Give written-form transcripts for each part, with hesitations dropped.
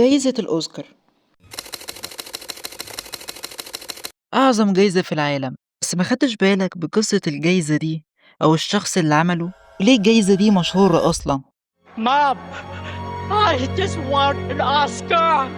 جايزة الأوسكار أعظم جايزة في العالم، بس ما خدتش بالك بقصة الجايزة دي أو الشخص اللي عمله؟ ليه الجايزة دي مشهورة أصلا؟ Mom, I just want an Oscar.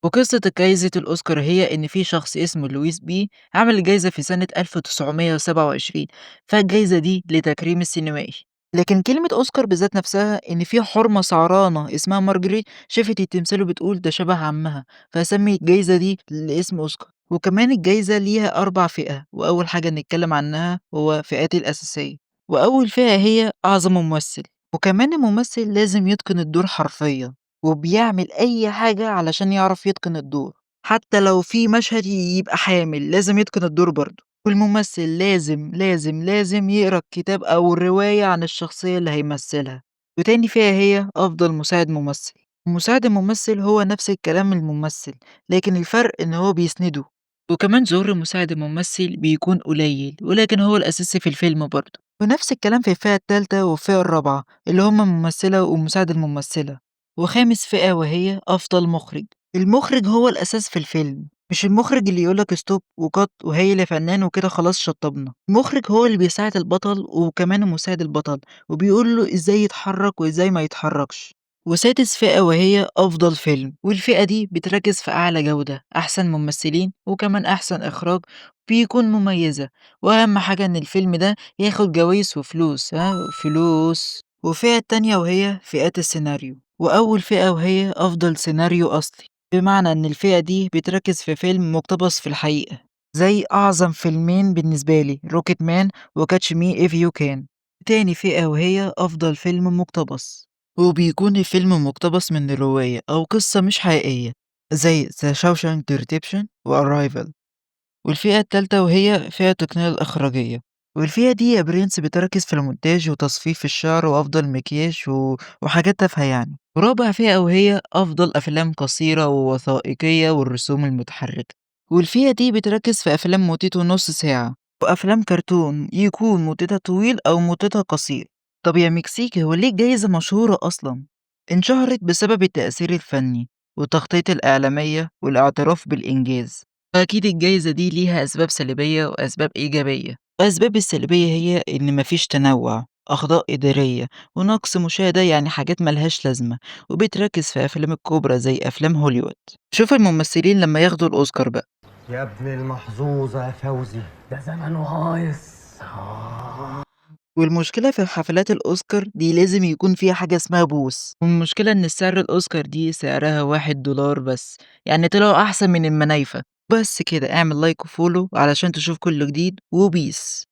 وقصة جايزة الأوسكار هي إن في شخص اسمه لويس بي عمل الجايزة في سنة 1927، فالجايزة دي لتكريم السينمائي. لكن كلمة أوسكار بالذات نفسها إن في حرمة سعرانة اسمها مارجريت شافت التمثال وبتقول ده شبه عمها، فسمي الجايزة دي لاسم أوسكار. وكمان الجايزة ليها 4 فئة، وأول حاجة نتكلم عنها هو فئات الأساسية. وأول فئة هي أعظم ممثل، وكمان الممثل لازم يتقن الدور حرفيا، وبيعمل أي حاجة علشان يعرف يتقن الدور، حتى لو في مشهد يبقى حامل لازم يتقن الدور برضه. والممثل لازم يقرا الكتاب أو الرواية عن الشخصية اللي هيمثلها. وتاني فئة هي أفضل مساعد ممثل. مساعد الممثل هو نفس الكلام الممثل، لكن الفرق إن هو بيسنده. وكمان ظهور مساعد الممثل بيكون قليل، ولكن هو الأساسي في الفيلم برضه. ونفس الكلام في الفئة التالتة والفئة الرابعة اللي هما الممثلة ومساعد الممثلة. وخامس فئة وهي أفضل مخرج. المخرج هو الأساس في الفيلم، مش المخرج اللي يقولك ستوب وكات وهي لفنان وكده خلاص شطبنا. المخرج هو اللي بيساعد البطل وكمان مساعد البطل، وبيقول له ازاي يتحرك وازاي ما يتحركش. وسادس فئة وهي أفضل فيلم، والفئة دي بتركز في أعلى جودة، أحسن ممثلين وكمان أحسن إخراج، بيكون مميزة. وأهم حاجة إن الفيلم ده ياخد جوايز وفلوس، فلوس. وفئة تانية وهي فئات السيناريو، وأول فئة وهي أفضل سيناريو أصلي، بمعنى إن الفئة دي بتركز في فيلم مقتبس في الحقيقة، زي أعظم فيلمين بالنسبة لي روكيت مان وكاتش مي إف يو كان. تاني فئة وهي أفضل فيلم مقتبس، وبيكون الفيلم مقتبس من رواية أو قصة مش حقيقية، زي ذا شاوشانك ريديمبشن وأرايفل. والفئة التالتة وهي فئة التقنية الإخراجية، والفئة دي يا برنس بتركز في المونتاج وتصفيف الشعر وأفضل مكياج وحاجات تافهة يعني. ورابع فئة وهي أفضل أفلام قصيرة ووثائقية والرسوم المتحركة، والفئة دي بتركز في أفلام مدته نص ساعة وأفلام كرتون يكون مدتها طويل أو مدتها قصير. طب يا مكسيكي، هو ليه الجايزة مشهورة أصلا؟ انشهرت بسبب التأثير الفني والتغطية الإعلامية والاعتراف بالإنجاز. فأكيد الجايزة دي ليها أسباب سلبية وأسباب إيجابية. الأسباب السلبية هي إن مفيش تنوع، أخطاء إدارية، ونقص مشاهدة، يعني حاجات ملهاش لازمة، وبتركز في أفلام الكبرى زي أفلام هوليوود. شوف الممثلين لما ياخدوا الأوسكار بقى. يا ابن المحظوظة يا فوزي، ده زمانه هايص. والمشكلة في حفلات الأوسكار دي لازم يكون فيها حاجة اسمها بوس، والمشكلة إن سعر الأوسكار دي سعرها 1 دولار بس، يعني طلعوا أحسن من المنايفة. بس كده اعمل لايك وفولو علشان تشوف كل جديد، وبيس.